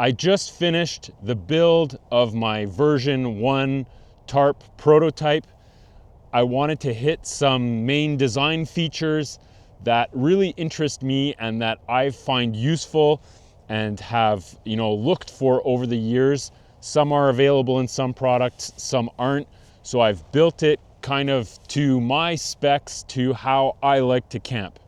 I just finished the build of my version 1 tarp prototype. I wanted to hit some main design features that really interest me and that I find useful and have, looked for over the years. Some are available in some products, some aren't. So I've built it kind of to my specs, to how I like to camp.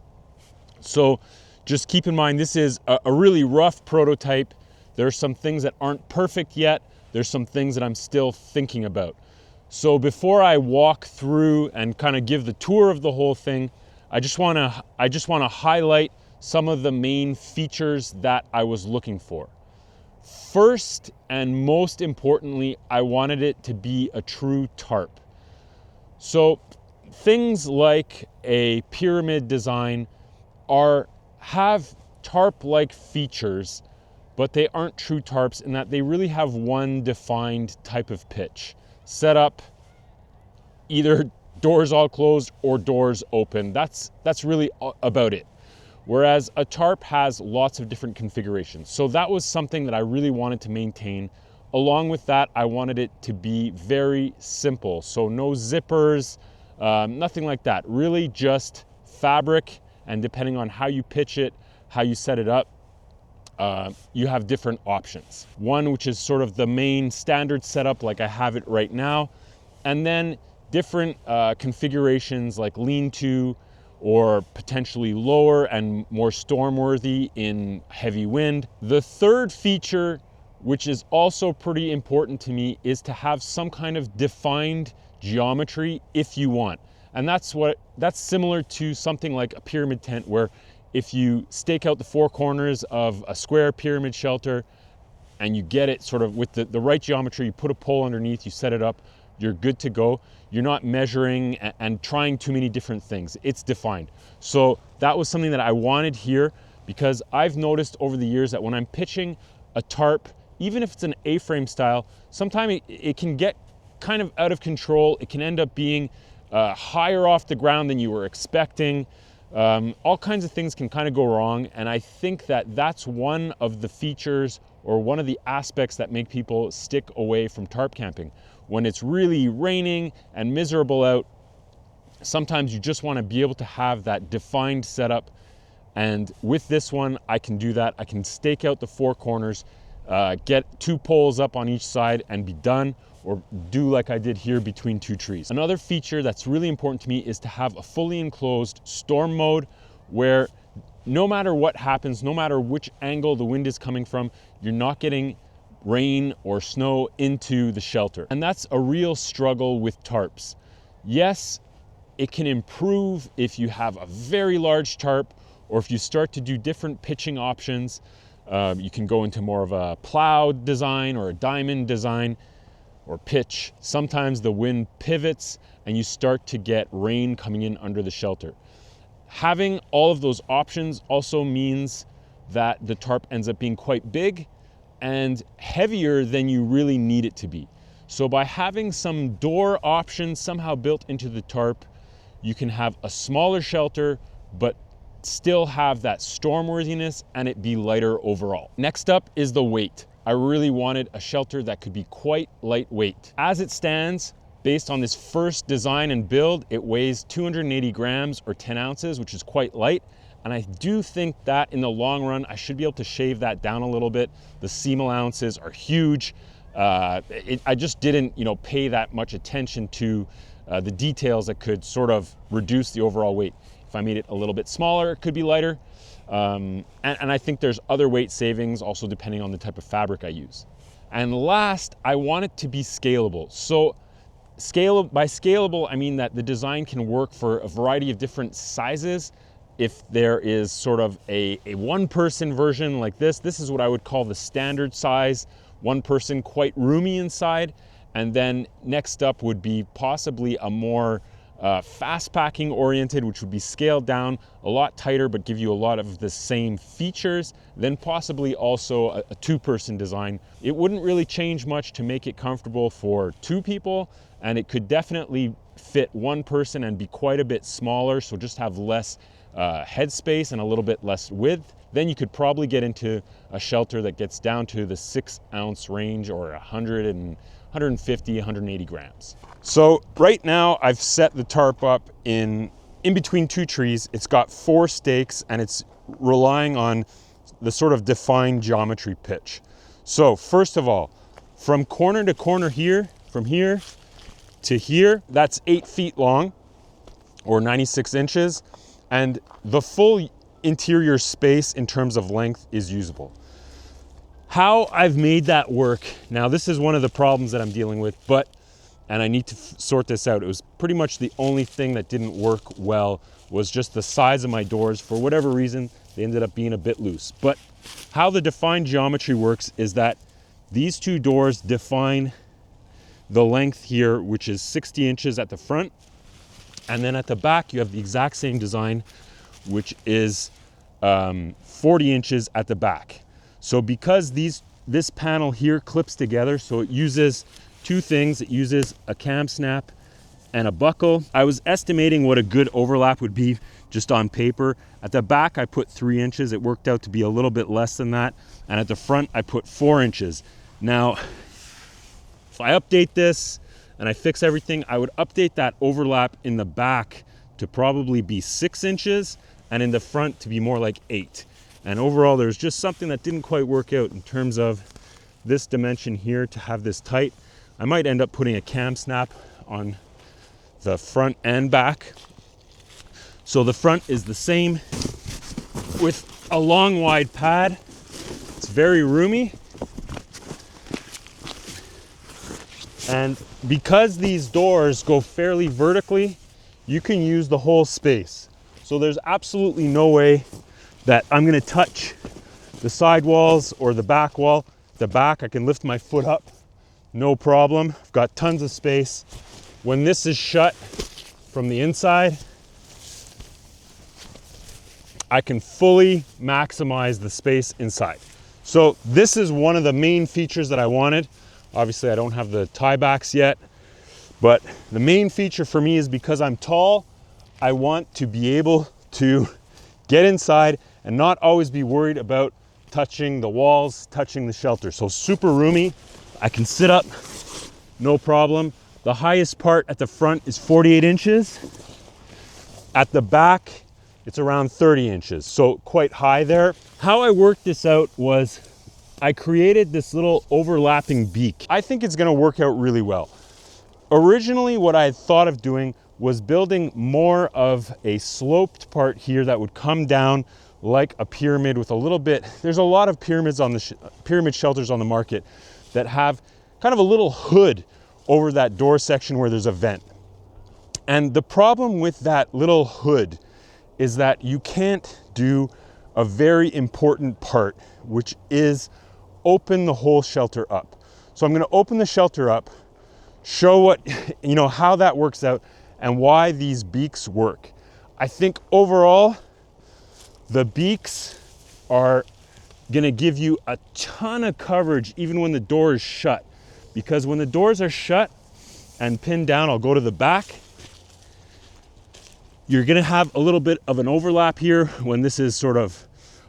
So just keep in mind, this is a really rough prototype. There's some things that aren't perfect yet. There's some things that I'm still thinking about. So before I walk through and kind of give the tour of the whole thing, I just want to highlight some of the main features that I was looking for. First and most importantly, I wanted it to be a true tarp. So things like a pyramid design have tarp-like features, but they aren't true tarps in that they really have one defined type of pitch. Set up either doors all closed or doors open. That's really about it. Whereas a tarp has lots of different configurations. So that was something that I really wanted to maintain. Along with that, I wanted it to be very simple. So no zippers, nothing like that. Really just fabric, and depending on how you pitch it, how you set it up, you have different options. One, which is sort of the main standard setup like I have it right now, and then different configurations like lean-to or potentially lower and more storm-worthy in heavy wind. The third feature, which is also pretty important to me, is to have some kind of defined geometry if you want. And that's similar to something like a pyramid tent, where if you stake out the four corners of a square pyramid shelter and you get it sort of with the right geometry, you put a pole underneath, you set it up, you're good to go. You're not measuring and trying too many different things. It's defined. So that was something that I wanted here, because I've noticed over the years that when I'm pitching a tarp, even if it's an A-frame style, sometimes it can get kind of out of control. It can end up being higher off the ground than you were expecting. All kinds of things can kind of go wrong, and I think that that's one of the features or one of the aspects that make people stick away from tarp camping. When it's really raining and miserable out, sometimes you just want to be able to have that defined setup, and with this one I can do that. I can stake out the four corners, get two poles up on each side and be done, or do like I did here between two trees. Another feature that's really important to me is to have a fully enclosed storm mode, where no matter what happens, no matter which angle the wind is coming from, you're not getting rain or snow into the shelter. And that's a real struggle with tarps. Yes, it can improve if you have a very large tarp, or if you start to do different pitching options. You can go into more of a plowed design or a diamond design or pitch. Sometimes the wind pivots and you start to get rain coming in under the shelter. Having all of those options also means that the tarp ends up being quite big and heavier than you really need it to be. So by having some door options somehow built into the tarp, you can have a smaller shelter, but still have that stormworthiness and it be lighter overall. Next up is the weight. I really wanted a shelter that could be quite lightweight. As it stands, based on this first design and build, it weighs 280 grams or 10 ounces, which is quite light. And I do think that in the long run, I should be able to shave that down a little bit. The seam allowances are huge. I just didn't, pay that much attention to the details that could sort of reduce the overall weight. If I made it a little bit smaller, it could be lighter. And I think there's other weight savings also depending on the type of fabric I use. And last, I want it to be scalable. So by scalable, I mean that the design can work for a variety of different sizes. If there is sort of a one-person version like this is what I would call the standard size. One person, quite roomy inside. And then next up would be possibly a more fast packing oriented, which would be scaled down a lot tighter but give you a lot of the same features. Then possibly also a two-person design. It wouldn't really change much to make it comfortable for two people, and it could definitely fit one person and be quite a bit smaller, so just have less headspace and a little bit less width. then you could probably get into a shelter that gets down to the 6-ounce range, or 150, 180 grams. So right now I've set the tarp up in between two trees. It's got 4 stakes and it's relying on the sort of defined geometry pitch. So first of all, from corner to corner here, from here to here, that's 8 feet long, or 96 inches. And the full interior space in terms of length is usable. How I've made that work, now this is one of the problems that I'm dealing with, and I need to sort this out. It was pretty much the only thing that didn't work well, was just the size of my doors. For whatever reason, they ended up being a bit loose. But how the defined geometry works is that these 2 doors define the length here, which is 60 inches at the front. And then at the back, you have the exact same design, which is 40 inches at the back. So because this panel here clips together, so it uses 2 things. It uses a cam snap and a buckle. I was estimating what a good overlap would be just on paper. At the back, I put 3 inches. It worked out to be a little bit less than that. And at the front, I put 4 inches. Now, if I update this and I fix everything, I would update that overlap in the back to probably be 6 inches, and in the front to be more like 8. And overall, there's just something that didn't quite work out in terms of this dimension here to have this tight. I might end up putting a cam snap on the front and back. So the front is the same with a long wide pad. It's very roomy. And because these doors go fairly vertically, you can use the whole space. So there's absolutely no way that I'm gonna touch the side walls or the back wall. The back, I can lift my foot up, no problem. I've got tons of space. When this is shut from the inside, I can fully maximize the space inside. So this is one of the main features that I wanted. Obviously I don't have the tie backs yet, but the main feature for me is because I'm tall, I want to be able to get inside and not always be worried about touching the walls, touching the shelter. So super roomy, I can sit up, no problem. The highest part at the front is 48 inches. At the back, it's around 30 inches, so quite high there. How I worked this out was I created this little overlapping beak. I think it's gonna work out really well. Originally, what I had thought of doing was building more of a sloped part here that would come down like a pyramid with a little bit. There's a lot of pyramids on the pyramid shelters on the market that have kind of a little hood over that door section where there's a vent. And the problem with that little hood is that you can't do a very important part, which is open the whole shelter up. So I'm gonna open the shelter up, show what, how that works out and why these beaks work. I think overall, the beaks are gonna give you a ton of coverage even when the door is shut. Because when the doors are shut and pinned down, I'll go to the back, you're gonna have a little bit of an overlap here. When this is sort of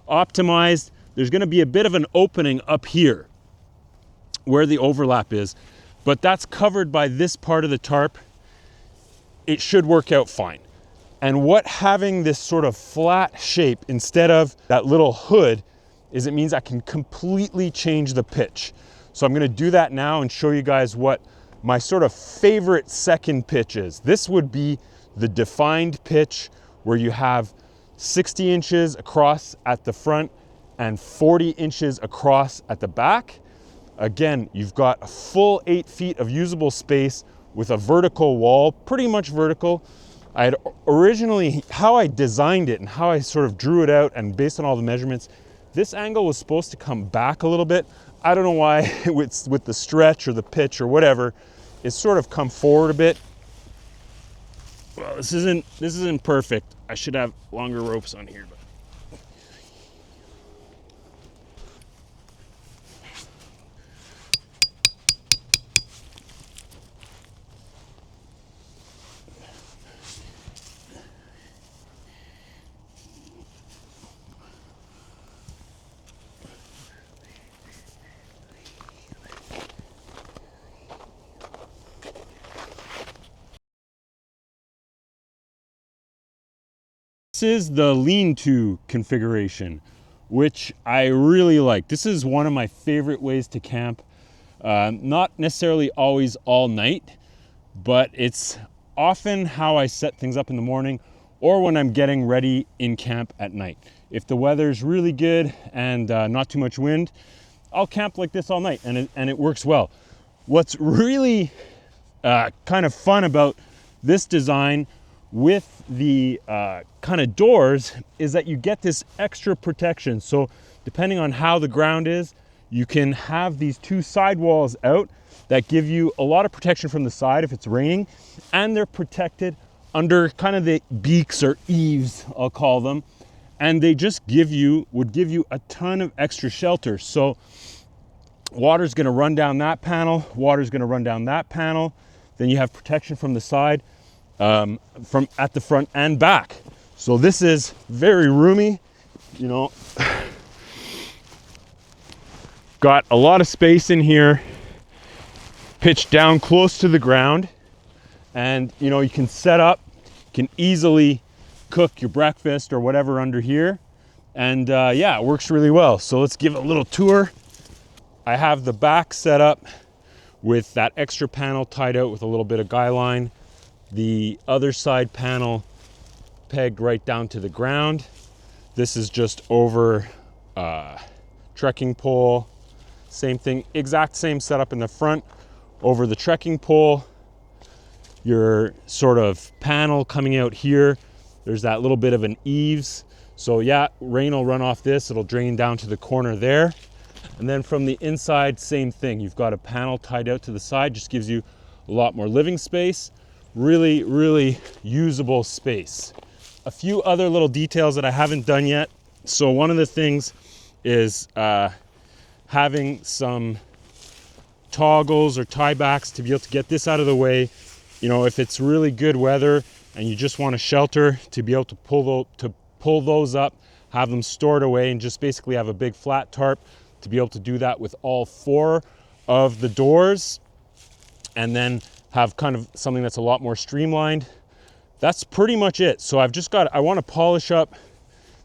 optimized, there's gonna be a bit of an opening up here where the overlap is, but that's covered by this part of the tarp. It should work out fine. And what having this sort of flat shape instead of that little hood is, it means I can completely change the pitch. So I'm gonna do that now and show you guys what my sort of favorite second pitch is. This would be the defined pitch where you have 60 inches across at the front and 40 inches across at the back. Again, you've got a full 8 feet of usable space with a vertical wall, pretty much vertical. I had originally, how I designed it and how I sort of drew it out and based on all the measurements, this angle was supposed to come back a little bit. I don't know why with the stretch or the pitch or whatever, it's sort of come forward a bit. Well, this isn't perfect. I should have longer ropes on here, but. this is the lean-to configuration, which I really like. This is one of my favorite ways to camp. Not necessarily always all night, but it's often how I set things up in the morning or when I'm getting ready in camp at night. If the weather's really good and not too much wind, I'll camp like this all night, and it works well. What's really kind of fun about this design with the kind of doors is that you get this extra protection. So depending on how the ground is, you can have these two side walls out that give you a lot of protection from the side if it's raining, and they're protected under kind of the beaks or eaves, I'll call them, and they just would give you a ton of extra shelter. So water's gonna run down that panel, water's gonna run down that panel, then you have protection from the side, from at the front and back. So this is very roomy, you know. Got a lot of space in here, pitched down close to the ground, and you know, you can set up, you can easily cook your breakfast or whatever under here, and yeah, it works really well. So let's give it a little tour. I have the back set up with that extra panel tied out with a little bit of guy line. The other side panel pegged right down to the ground. This is just over trekking pole. Same thing, exact same setup in the front, over the trekking pole. Your sort of panel coming out here. There's that little bit of an eaves. So yeah, rain will run off this, it'll drain down to the corner there. And then from the inside, same thing. You've got a panel tied out to the side, just gives you a lot more living space. Really, really usable space. A few other little details that I haven't done yet. So one of the things is having some toggles or tiebacks to be able to get this out of the way. You know, if it's really good weather and you just want a shelter, to be able to pull those up, have them stored away, and just basically have a big flat tarp to be able to do that with all four of the doors, and then have kind of something that's a lot more streamlined. That's pretty much it. So I want to polish up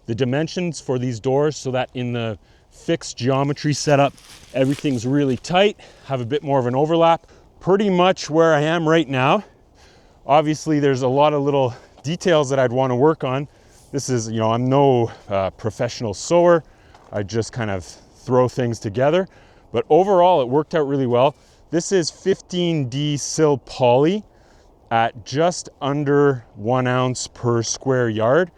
the dimensions for these doors so that in the fixed geometry setup, everything's really tight, have a bit more of an overlap. Pretty much where I am right now. Obviously, there's a lot of little details that I'd want to work on. This is, you know, I'm no professional sewer. I just kind of throw things together. But overall, it worked out really well. This is 15D sil poly at just under 1 ounce per square yard.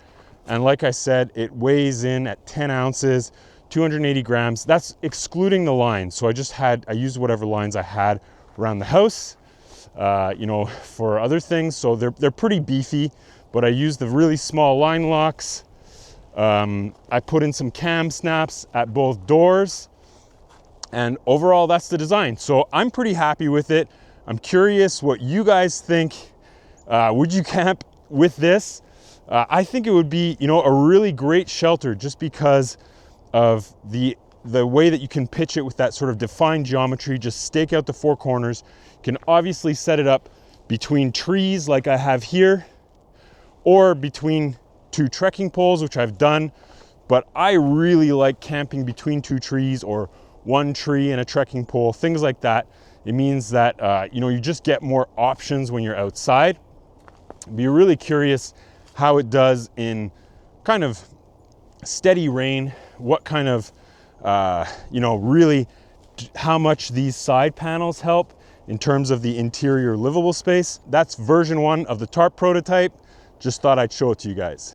And like I said, it weighs in at 10 ounces, 280 grams. That's excluding the lines. So I used whatever lines I had around the house, you know, for other things. So they're pretty beefy, but I used the really small line locks. I put in some cam snaps at both doors, and overall that's the design. So I'm pretty happy with it. I'm curious what you guys think. Would you camp with this? I think it would be, you know, a really great shelter just because of the way that you can pitch it with that sort of defined geometry. Just stake out the four corners. You can obviously set it up between trees like I have here, or between two trekking poles, which I've done. But I really like camping between two trees or one tree and a trekking pole, things like that. It means that you know, you just get more options when you're outside. I'd be really curious how it does in kind of steady rain, what kind of you know, really how much these side panels help in terms of the interior livable space. That's version 1 of the Tarp prototype. Just thought I'd show it to you guys.